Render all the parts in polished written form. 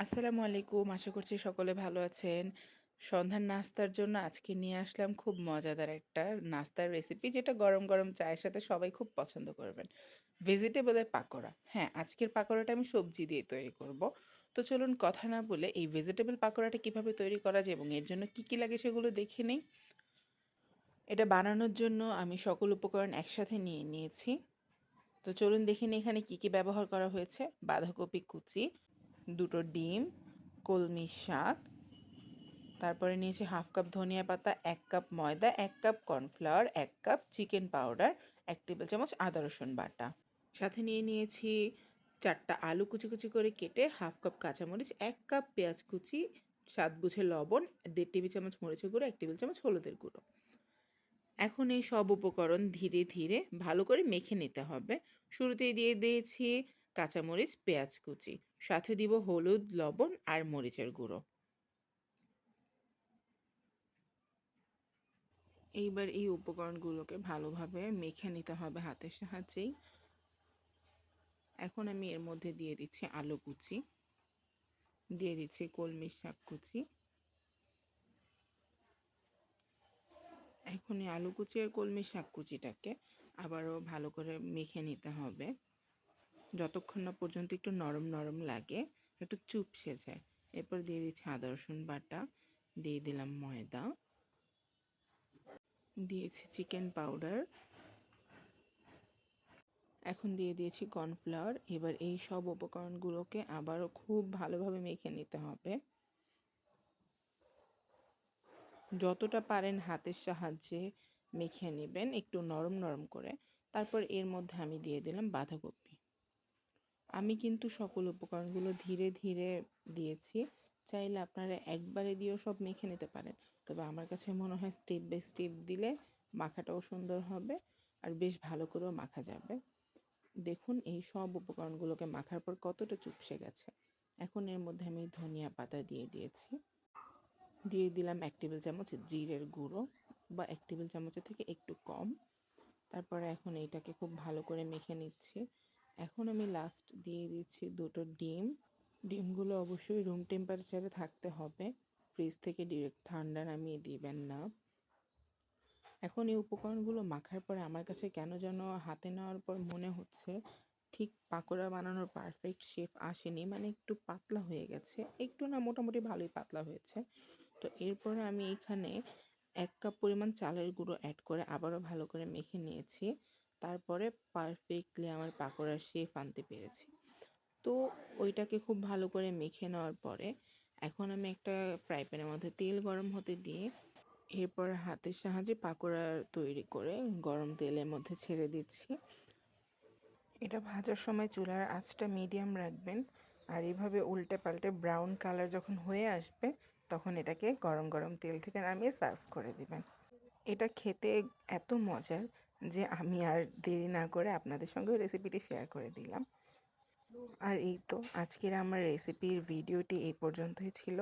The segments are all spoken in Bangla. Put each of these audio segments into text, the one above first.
আসসালামু আলাইকুম। আশা করছি সকলে ভালো আছেন। সন্ধ্যার নাস্তার জন্য আজকে নিয়ে আসলাম খুব মজাদার একটা নাস্তার রেসিপি, যেটা গরম গরম চায়ের সাথে সবাই খুব পছন্দ করবেন। ভেজিটেবলের পাকোড়া। হ্যাঁ, আজকের পাকোড়াটা আমি সবজি দিয়ে তৈরি করব। তো চলুন কথা না বলে এই ভেজিটেবল পাকোড়াটা কিভাবে তৈরি করা যায় এবং এর জন্য কি কি লাগে সেগুলো দেখে নেই। এটা বানানোর জন্য আমি সকল উপকরণ একসাথে নিয়ে নিয়েছি। তো চলুন দেখে নিই এখানে কি কি ব্যবহার করা হয়েছে। বাঁধাকপি কুচি, দুটো ডিম, কলমি শাক, তারপরে নিয়েছি হাফ কাপ ধনিয়া পাতা, 1 কাপ ময়দা, 1 cup cornflour, 1 cup chicken powder, 1 table চামচ আদা রসুন বাটা। সাথে নিয়ে নিয়েছি 4টা আলু কুচি কুচি করে কেটে, হাফ কাপ কাঁচামরিচ, 1 কাপ পেঁয়াজ কুচি, স্বাদ বুঝে লবণ, 1.5 টেবিল চামচ মরিচের গুঁড়ো, 1 টেবিল চামচ হলুদের গুঁড়ো। এখন এই সব উপকরণ ধীরে ধীরে ভালো করে মেখে নিতে হবে। শুরুতেই দিয়ে দিয়েছি কাঁচামরিচ, পেঁয়াজ কুচি, সাথে দিব হলুদ, লবণ আর মরিচের গুঁড়ো। এইবার এই উপকরণগুলোকে ভালোভাবে মেখে নিতে হবে হাতের সাহায্যেই। এখন আমি এর মধ্যে দিয়ে দিচ্ছি আলু কুচি, দিয়ে দিচ্ছি কলমি শাক কুচি। এখন এই আলু কুচি আর কলমি শাক কুচিটাকে আবারও ভালো করে মেখে নিতে হবে, যতক্ষণ না পর্যন্ত একটু নরম নরম লাগে, একটু চুপসে যায়। এরপর দিয়ে দিচ্ছি আদা রসুন বাটা, দিয়ে দিলাম ময়দা, দিয়েছি চিকেন পাউডার, এখন দিয়ে দিয়েছি কর্নফ্লাওয়ার। এবার এই সব উপকরণগুলোকে আবারও খুব ভালোভাবে মেখে নিতে হবে, যতটা পারেন হাতের সাহায্যে মেখে নেবেন, একটু নরম নরম করে। তারপর এর মধ্যে আমি দিয়ে দিলাম বাঁধাকপি। আমি কিন্তু সকল উপকরণগুলো ধীরে ধীরে দিয়েছি, চাইলে আপনারা একবারে দিয়েও সব মেখে নিতে পারেন, তবে আমার কাছে মনে হয় স্টেপ বাই স্টেপ দিলে মাখাটাও সুন্দর হবে আর বেশ ভালো করেও মাখা যাবে। দেখুন এই সব উপকরণগুলোকে মাখার পর কতটা চুপসে গেছে। এখন এর মধ্যে আমি ধনিয়া পাতা দিয়ে দিয়েছি, দিয়ে দিলাম 1 টেবিল চামচ জিরের গুঁড়ো, বা 1 টেবিল চামচের থেকে একটু কম। তারপরে এখন এইটাকে খুব ভালো করে মেখে নিচ্ছি। এখন আমি লাস্ট দিয়ে দিচ্ছি দুটো ডিম। ডিমগুলো অবশ্যই রুম টেম্পারেচারে থাকতে হবে, ফ্রিজ থেকে ডিরেক্ট ঠান্ডা নামিয়ে দিবেন না। এখন এই উপকরণগুলো মাখার পরে আমার কাছে কেন যেন হাতে নেওয়ার পর মনে হচ্ছে ঠিক পাকোড়া বানানোর পারফেক্ট শেপ আসেনি, মানে একটু পাতলা হয়ে গেছে, একটু না মোটামুটি ভালোই পাতলা হয়েছে। তো এরপরে আমি এখানে 1 কাপ পরিমাণ চালের গুঁড়ো অ্যাড করে আবারও ভালো করে মেখে নিয়েছি। তারপরে পারফেক্টলি আমার পাকোড়ার শেপ আনতে পেরেছি। তো ওইটাকে খুব ভালো করে মেখে নেওয়ার পরে এখন আমি একটা ফ্রাই প্যানের মধ্যে তেল গরম হতে দিয়ে এরপর হাতের সাহায্যে পাকোড়া তৈরি করে গরম তেলের মধ্যে ছেড়ে দিচ্ছি। এটা ভাজার সময় চুলার আঁচটা মিডিয়াম রাখবেন, আর এভাবে উল্টে পাল্টে ব্রাউন কালার যখন হয়ে আসবে তখন এটাকে গরম গরম তেল থেকে নামিয়ে সার্ভ করে দিবেন। এটা খেতে এত মজার যে আমি আর দেরি না করে আপনাদের সঙ্গে রেসিপিটি শেয়ার করে দিলাম। আর এই তো আজকের আমার রেসিপির ভিডিওটি এই পর্যন্তই ছিল।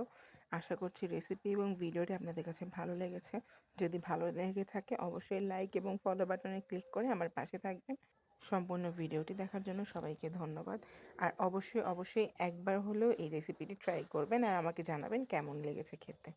আশা করছি রেসিপি এবং ভিডিওটি আপনাদের কাছে ভালো লেগেছে। যদি ভালো লেগে থাকে অবশ্যই লাইক এবং ফলো বাটনে ক্লিক করে আমার পাশে থাকবেন। সম্পূর্ণ ভিডিওটি দেখার জন্য সবাইকে ধন্যবাদ। আর অবশ্যই অবশ্যই একবার হলেও এই রেসিপিটি ট্রাই করবেন আর আমাকে জানাবেন কেমন লেগেছে খেতে।